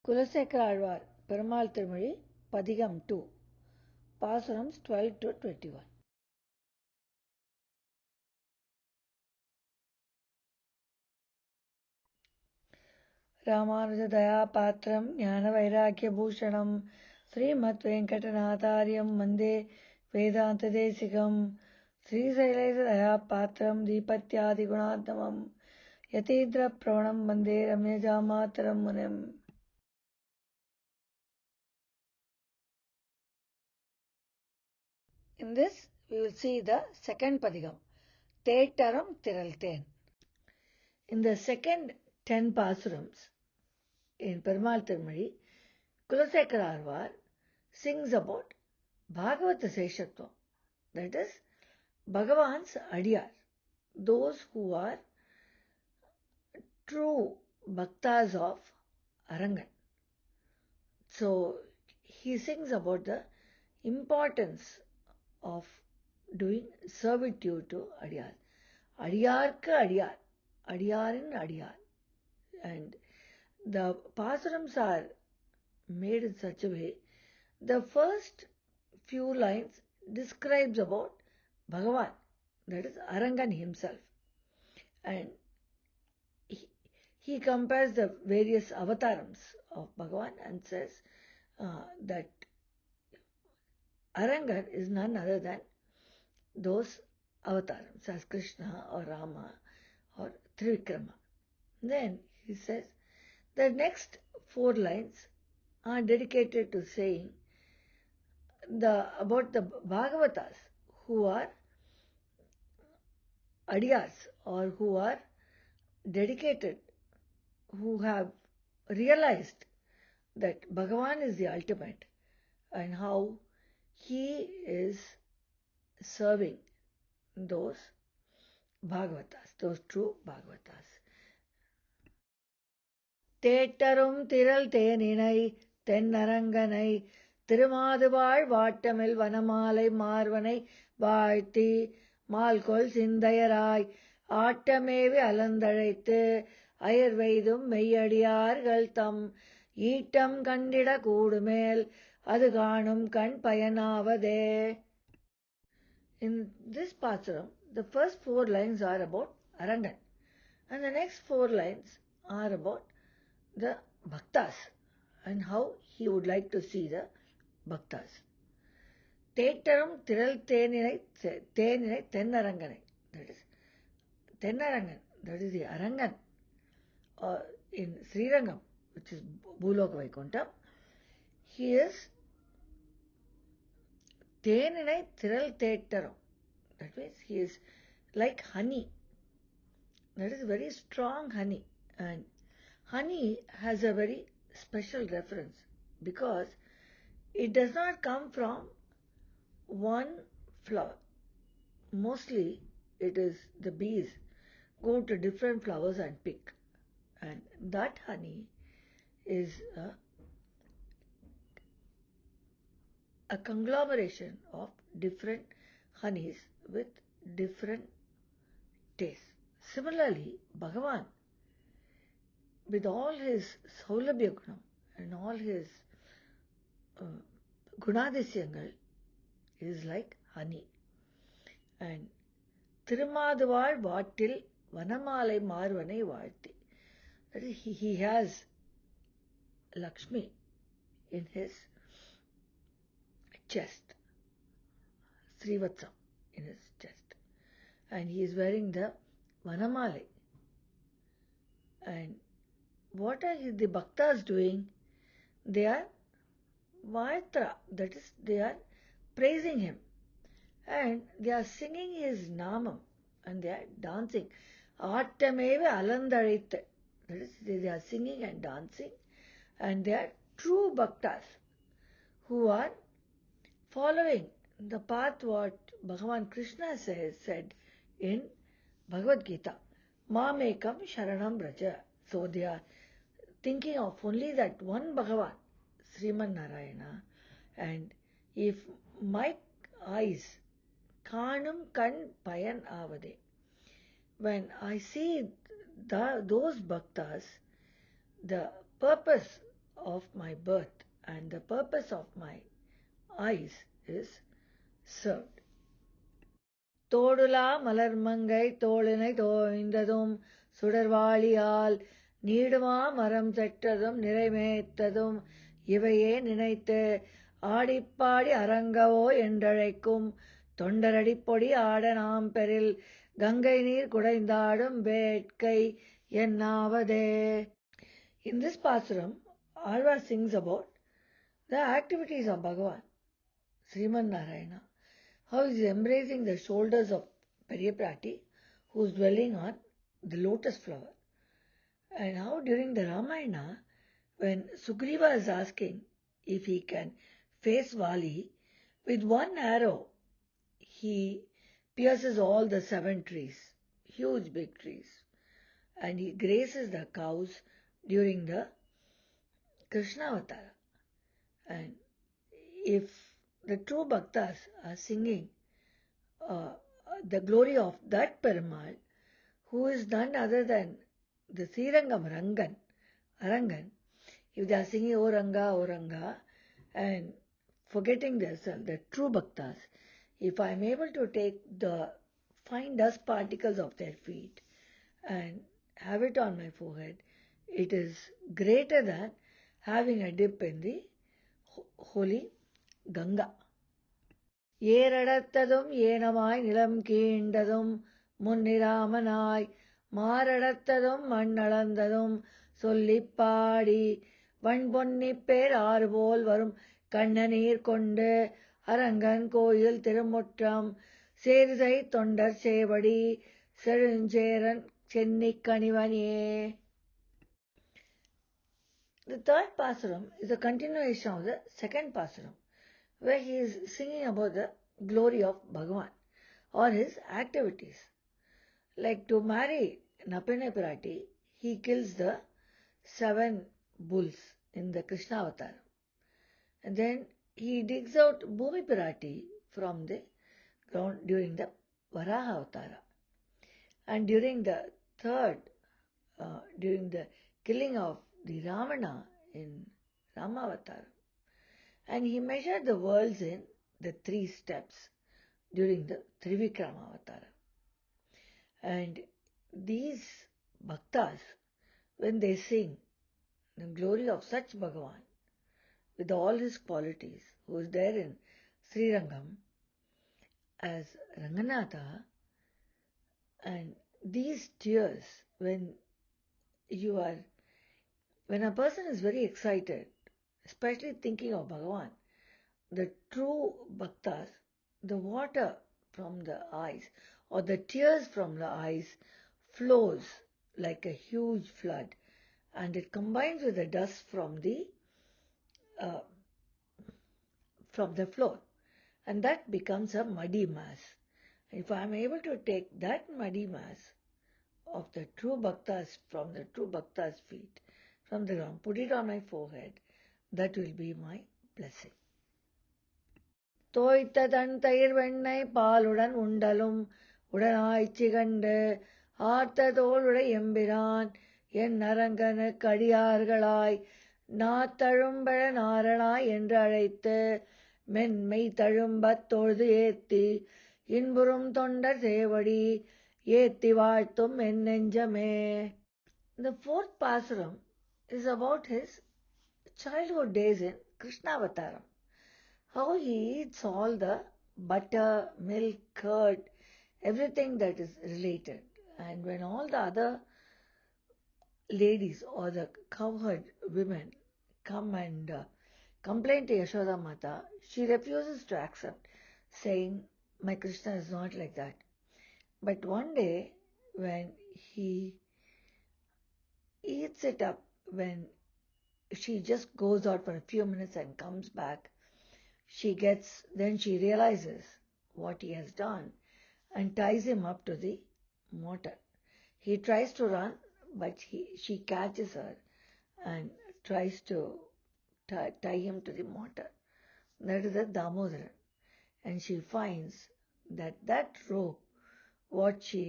Kulasekara Azhwar, Perumal Thirumozhi Padhigam 2, Pasurams 12 to 21. Ramanujadaya Patram Jnana Vairagya Bhushanam Srimad Venkatanathāryam Vande Vedanta Desikam Sri Sailesadaya Patram Deepatyadi Gunadhamam Yatidra Pravanam Vande Ramyajamataram Munim. In this, we will see the second Padhigam, Thettarunthiral Kulasekara. In the second 10 Pasurams, in Perumal Thirumozhi, Kulasekara Azhwar sings about Bhagavata Seshatvam, that is, Bhagavan's Adiyar, those who are true bhaktas of Arangan. So, he sings about the importance of doing servitude to Adiyar. Adiyarku Adiyar, Adiyarin Adiyar. And the Pasurams are made in such a way, the first few lines describes about Bhagavan, that is Arangan himself. And he compares the various avatarams of Bhagavan and says that Arangan is none other than those avatarams as Krishna or Rama or Trivikrama. Then he says the next 4 lines are dedicated to saying about the Bhagavatas who are Adiyas or who are dedicated, who have realized that Bhagavan is the ultimate and how he is serving those Bhagavatas, those true Bhagavatas. Thettarunthiral Kulasekara திருமாதுவாழ் வாட்டமில் வனமாலை மார்வனை வாழ்த்தி மால்கொள் சிந்தையராய் ஆட்டமேவி அலந்தழைத்து அயர்வெய்தும் மெய்யடியார்கள் தம் ஈட்டம் கண்டிட கூடுமேல் அது காணும் கண் பயனாவதே. In this Pasuram, the first 4 lines are about Arangan and the next 4 lines are about the Bhaktas and how he would like to see the Bhaktas. Thettarunthiral Kulasekara, that is Thenarangan, that is the Arangan in Srirangam, which is Bhuloka Vaikuntham. He is Theninai Thettarum, that means he is like honey, that is very strong honey, and honey has a very special reference because it does not come from one flower. Mostly it is the bees go to different flowers and pick, and that honey is a conglomeration of different honeys with different tastes. Similarly, Bhagavan, with all his Saulabhya Gunam and all his Gunadisyangal, is like honey. And Thirumaduval Vattil Vanamalai Marvanai Varti. That is, he has Lakshmi in his chest, Srivatsam in his chest, and he is wearing the Vanamalai. And what are the Bhaktas doing? They are Vatra, that is, they are praising him and they are singing his Namam and they are dancing. Attameva Alandharitha, that is, they are singing and dancing, and they are true Bhaktas who are following the path what Bhagavan Krishna said in Bhagavad Gita, Mamekam Sharanam Braja. So they are thinking of only that one Bhagavan, Sriman Narayana, and if my eyes Kanum Kan Payan Avade, when I see those bhaktas, the purpose of my birth and the purpose of my eyes is served. தோடுலா மலர்மங்கை தோளினை தோய்ந்ததும் சுடர்வாளியால் நீடுமா மரம் செற்றதும் நிறைமேத்ததும் இவையே நினைத்து ஆடிப்பாடி அரங்கவோ என்றழைக்கும் தொண்டரடிப்பொடி ஆட நாம் பெறில் கங்கை நீர் குடைந்தாடும் வேட்கை என்னாவதே. In this pasuram, Azhwar sings about the activities of Bhagavan, Sriman Narayana, how he is embracing the shoulders of Periyaprati, who is dwelling on the lotus flower, and how during the Ramayana, when Sugriva is asking if he can face Vali, with one arrow he pierces all the 7 trees, huge big trees, and he grazes the cows during the Krishna Avatara. And if the true bhaktas are singing the glory of that Perumal, who is none other than the Srirangam Arangan, if they are singing O Ranga, and forgetting themselves, the true bhaktas, if I am able to take the fine dust particles of their feet and have it on my forehead, it is greater than having a dip in the holy Ganga. ஏரடத்ததும் ஏனமாய் நிலம் கீண்டதும் முன்னிராமனாய் மாரடத்ததும் மண்ணளந்ததும் சொல்லிப் பாடி வண்பொன்னிப்பேர் ஆறுபோல் வரும் கண்ணநீர் கொண்டு அரங்கன் கோயில் திருமுற்றம் சேரிசை தொண்டர் சேவடி செழுஞ்சேரன் சென்னிக் கணிவனே. The third pasuram is a continuation of the second pasuram, where he is singing about the glory of Bhagavan or his activities. Like to marry Napene Pirati, he kills the 7 bulls in the Krishna Avatar. And then he digs out Bhumi Pirati from the ground during the Varaha Avatara. And during the during the killing of the Ravana in Ramavatar. And he measured the worlds in the 3 steps during the Trivikrama Avatara. And these bhaktas, when they sing the glory of such Bhagavan, with all his qualities, who is there in Srirangam as Ranganatha, and these tears, when a person is very excited, especially thinking of Bhagavan, the true bhaktas, the water from the eyes or the tears from the eyes flows like a huge flood, and it combines with the dust from the floor, and that becomes a muddy mass. If I am able to take that muddy mass of the true bhaktas from the true bhaktas' feet, from the ground, put it on my forehead, that will be my blessing. தோய்த்த தன் தயிர் வெண்ணை பாலுடன் உண்டலும் உடனாய்ச்சி கண்டு ஆர்த்த தோளுடை எம்பிரான் என் அரங்கனுக்கு அடியார்களாய் நாத்தழும்பழ நாரணாய் என்று அழைத்து மென்மை தழும்பத் தொழுது ஏத்தி இன்புறும் தொண்டர் சேவடி ஏத்தி வாழ்த்தும் என் நெஞ்சமே. The fourth pasuram is about his childhood days in Krishnavataram. How he eats all the butter, milk, curd, everything that is related. And when all the other ladies or the cowherd women come and complain to Yashoda Mata, she refuses to accept, saying, my Krishna is not like that. But one day, when he eats it up, when she just goes out for a few minutes and comes back, then she realizes what he has done and ties him up to the mortar. He tries to run, but she catches her and tries to tie him to the mortar. That is the Damodaran. And she finds that rope, what she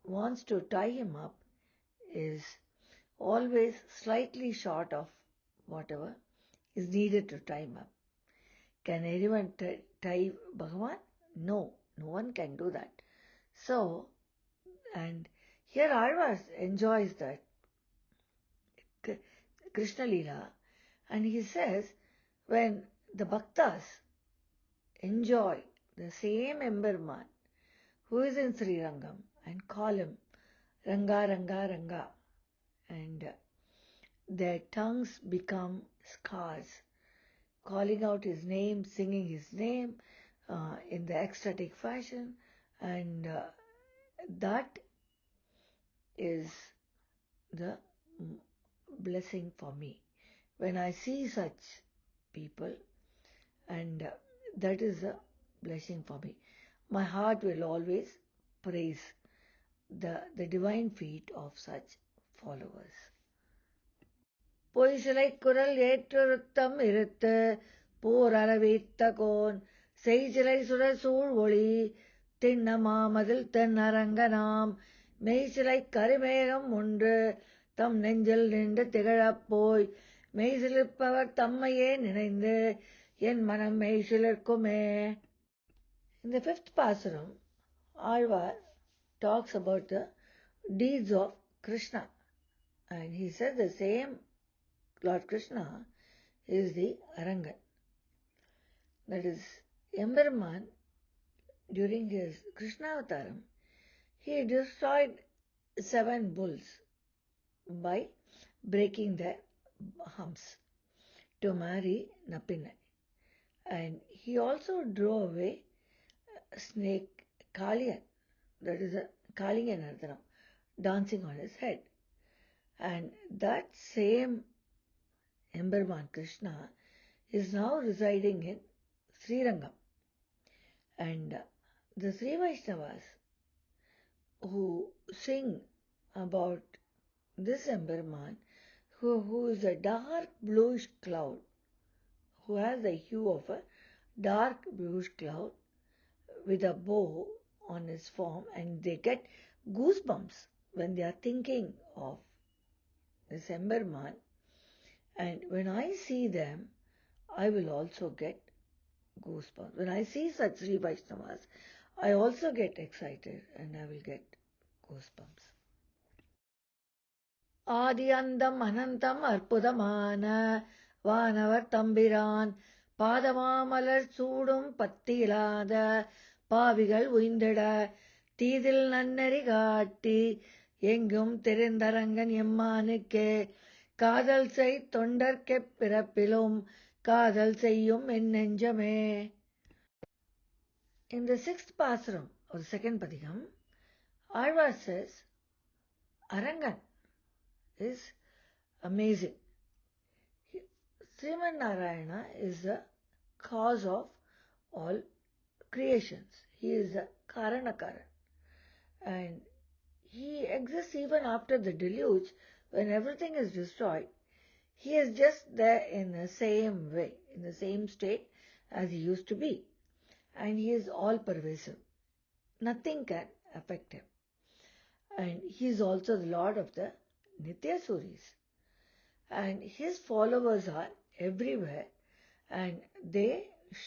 wants to tie him up, is always slightly short of whatever is needed to tie him up. Can anyone tie Bhagavan? No, no one can do that. So, and here Alvars enjoys that Krishna Leela, and he says when the Bhaktas enjoy the same Emberman who is in Sri Rangam and call him Ranga, Ranga, Ranga, and their tongues become scars, calling out his name, singing his name in the ecstatic fashion, and that is the blessing for me. When I see such people, and that is a blessing for me. My heart will always praise the divine feet of such followers. பொய்சிலை குரல் ஏற்றொருத்தம் இருத்து போர் அளவீத்த cone செய்சிலை சுடர் சூழ் ஒளி திண்ணமாமதில் தென்னரங்கனாம் மெய்சிலை கருமேகம் ஒன்று தம் நெஞ்சில் நின்று திகழப் போய் மெய்சிலிர்ப்பவர் தம்மையே நினைந்து என் மனம் மெய்சிலிர்க்குமே. In the fifth Pasaram, Alvar talks about the deeds of Krishna, and he said the same Lord Krishna is the Arangan. That is, Emberman, during his Krishna Avataram, he destroyed 7 bulls by breaking their humps to marry Napinai. And he also drove away snake Kaliyan, that is a Kaliyan Ardhanam, dancing on his head. And that same Emberman Krishna is now residing in Sri Rangam. And the Sri Vaishnavas who sing about this Emberman, who is a dark bluish cloud, who has the hue of a dark bluish cloud with a bow on his form, and they get goosebumps when they are thinking of this Emberman. And when I see them, I will also get goosebumps. When I see such Sri Vaishnavas, I also get excited and I will get goosebumps. ஆதியந்தம் அனந்தம் அற்புதமான வானவர் தம்பிரான் பாதமாமலர் சூடும் பத்தியிலாத பாவிகள் உய்ந்திட தீதில் நன்னெறி காட்டி எங்கும் தெரிந்தரங்கன் எம்மானுக்கே காதல் செய் தொண்டர்க்கெப் பிறப்பிலும் காதல் செய்யும் என் நெஞ்சமே. In the sixth Pasaram, or the second Padhigam, Alvar says, Arangan is amazing. Sriman Narayana is the cause of all creations. He is the Karanakaran. And he exists even after the deluge, when everything is destroyed. He is just there in the same way, in the same state as he used to be. And he is all pervasive. Nothing can affect him. And he is also the Lord of the Nityasuris. And his followers are everywhere, and they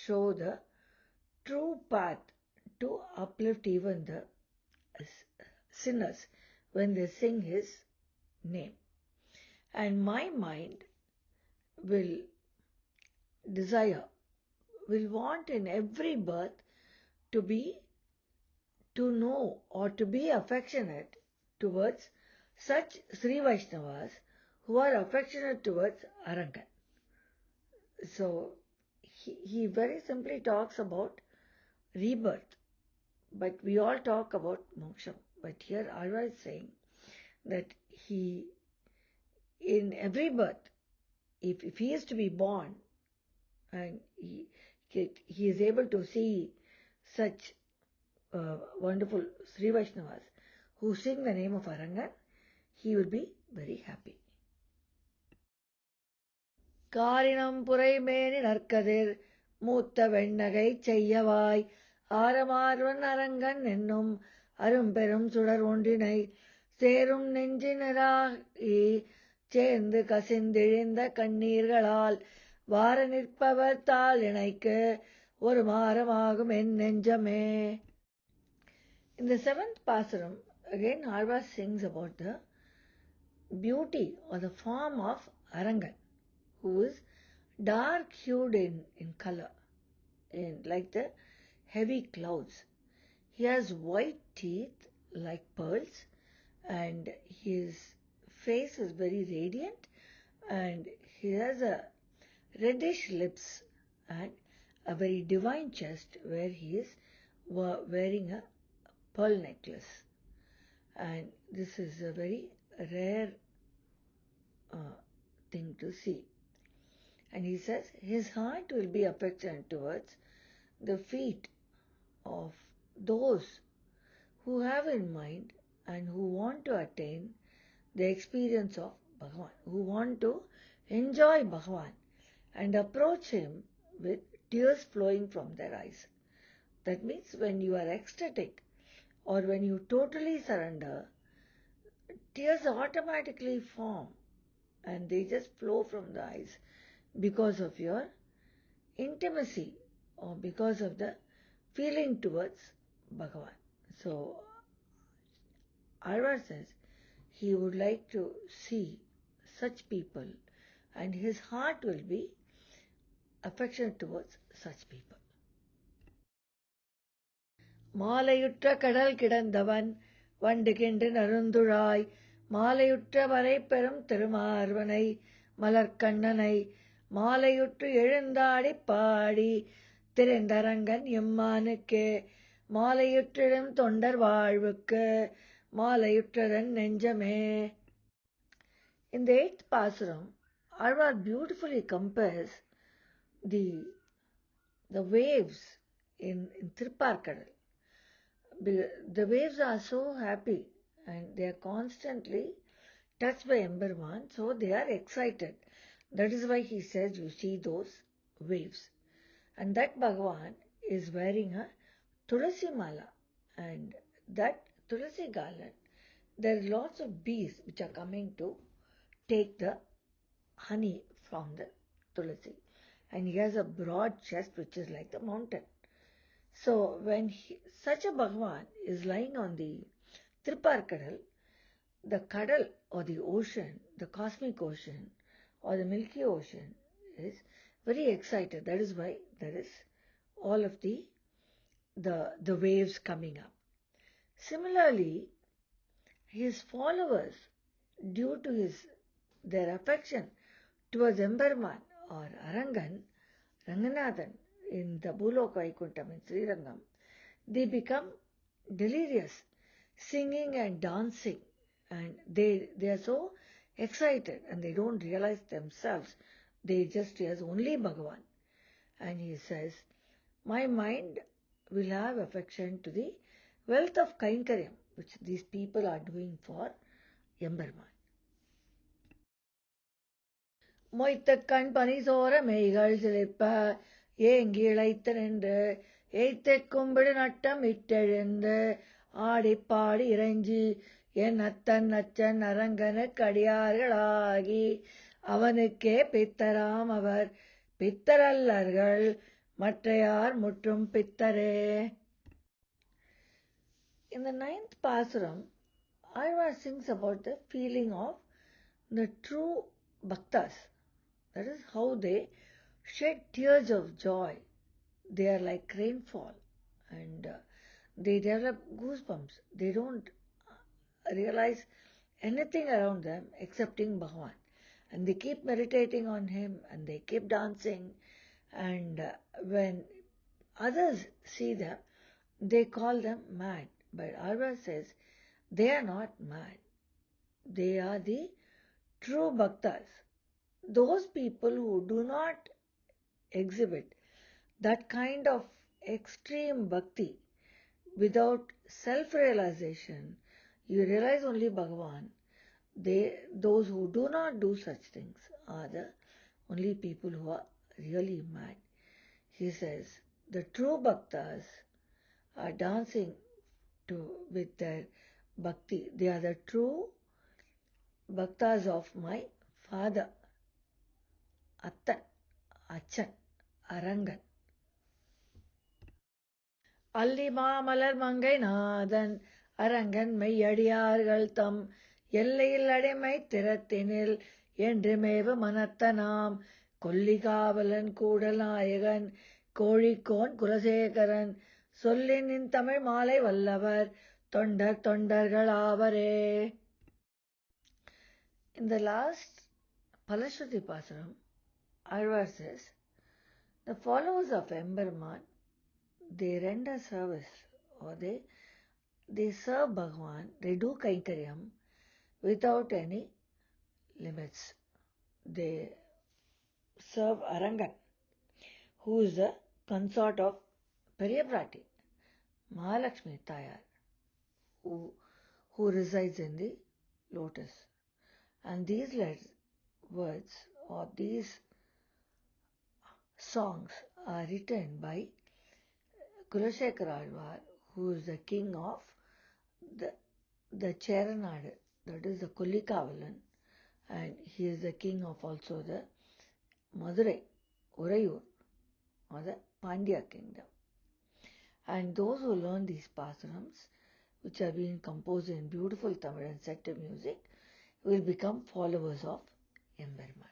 show the true path to uplift even the sinners when they sing his name. And my mind will desire, will want in every birth to know or to be affectionate towards such Sri Vaishnavas who are affectionate towards Arangan. So he very simply talks about rebirth, but we all talk about moksha. But here Alvar is saying that he, in every birth, if he is to be born and he is able to see such wonderful Sri Vaishnavas who sing the name of Arangan, he will be very happy. காரினம் புரைமேனி நற்கதிர் மூத்த வெண்ணகை செய்யவாய் ஆரமார்வன் அரங்கன் என்னும் அரும்பெரும் சுடர் ஒன்றினை சேரும் நெஞ்சினராகி சேர்ந்து கசிந்திழிந்த கண்ணீர்களால் வார நிற்பவர் தாள் இணைக்கு ஒரு மாறமாகும் என் நெஞ்சமே. In the seventh Pasuram, again Alvar sings about the beauty or the form of Arangan, who is dark-hued in color, like the heavy clouds. He has white teeth like pearls, and his face is very radiant, and he has a reddish lips and a very divine chest where he is wearing a pearl necklace. And this is a very rare thing to see. And he says his heart will be affectionate towards the feet of those who have in mind and who want to attain the experience of Bhagavan, who want to enjoy Bhagavan and approach him with tears flowing from their eyes. That means when you are ecstatic or when you totally surrender, tears automatically form and they just flow from the eyes because of your intimacy or because of the feeling towards Bhagavan. So, Alvar says he would like to see such people and his heart will be affectionate towards such people. மாலையுற்ற கடல் கிடந்தவன் வண்டு கிண்டு நறுந்துழாய் மாலையுற்ற வரை பெரும் திருமார்வனை மலர்க்கண்ணனை மாலையுற்று எழுந்தாடி பாடி திரைந்தரங்கன் எம்மானுக்கே மாலையுற்றிடும் தொண்டர் வாழ்வுக்கு மாலையுற்றதன் நெஞ்சமே. In the eighth Pasuram, Alvar beautifully compares the waves in Thirupparkadal. The waves are so happy and they are constantly touched by Emberman, so they are excited. That is why he says you see those waves. And that Bhagavan is wearing a Tulasi Mala, and that Tulasi garland, there are lots of bees which are coming to take the honey from the Tulasi. And he has a broad chest which is like the mountain. So when such a Bhagavan is lying on the Thirupparkadal, the Kadal or the ocean, the cosmic ocean or the Milky Ocean is very excited. That is why there is all of the waves coming up. Similarly, his followers, due to their affection towards Emberman or Arangan, Ranganathan in the Bhulok Vaikuntham in Srirangam, they become delirious, singing and dancing, and they are so excited and they don't realize themselves. They just realize only Bhagavan. And he says, my mind will have affection to the wealth of Kainkaryam which these people are doing for Emberman. மொய்த்த கண் பனிசோர மெய்கள் சிலிர்ப்ப ஏங்கி இழைத்து நின்று எய்த்தற் கும்பிடு நட்டம் இட்டெழுந்து ஆடிப்பாடி இறைஞ்சி என் அத்தன் அச்சன் அரங்கனுக்கு அடியார்களாகி அவனுக்கே பித்தராம் அவர் பித்தரல்லர்கள் மற்றையார் முற்றும் பித்தரே. In the ninth Pasuram, Alvar sings about the feeling of the true bhaktas. That is how they shed tears of joy. They are like rainfall and they develop goosebumps. They don't realize anything around them excepting Bhagavan. And they keep meditating on him and they keep dancing. And when others see them, they call them mad. But Alvar says they are not mad. They are the true bhaktas. Those people who do not exhibit that kind of extreme bhakti without self-realization, you realize only Bhagavan. Those who do not do such things are the only people who are really mad. He says the true bhaktas are dancing with their bhakti. They are the true bhaktas of my father, Attan, Achan, Arangan. அல்லி மாமலர் மங்கை நாதன் அரங்கன் மெய்யடியார்கள் தம் எல்லையில் அடைமை திறத்தினில் என்று மேவு மனத்தனாம் கொல்லிகாவலன் கூடநாயகன் கோழிக்கோன் குலசேகரன் சொல்லின் நின் தமிழ் மாலை வல்லவர் தொண்டர்களாவரே. In the last Palashruti Pasaram, Azhwar says, the followers of Emberman, they render service or they serve Bhagavan, they do Kainkaryam without any limits. They serve Arangan, who is the consort of Periyaprati, Mahalakshmi Tayar, who resides in the lotus. And these words or these songs are written by Kulasekara Azhwar, who is the king of the Cheranadu, that is the Kollikavalan, and he is the king of also the Madurai, Urayur, or the Pandya kingdom. And those who learn these pasarams, which are being composed in beautiful Tamil and set to music, will become followers of Emberman.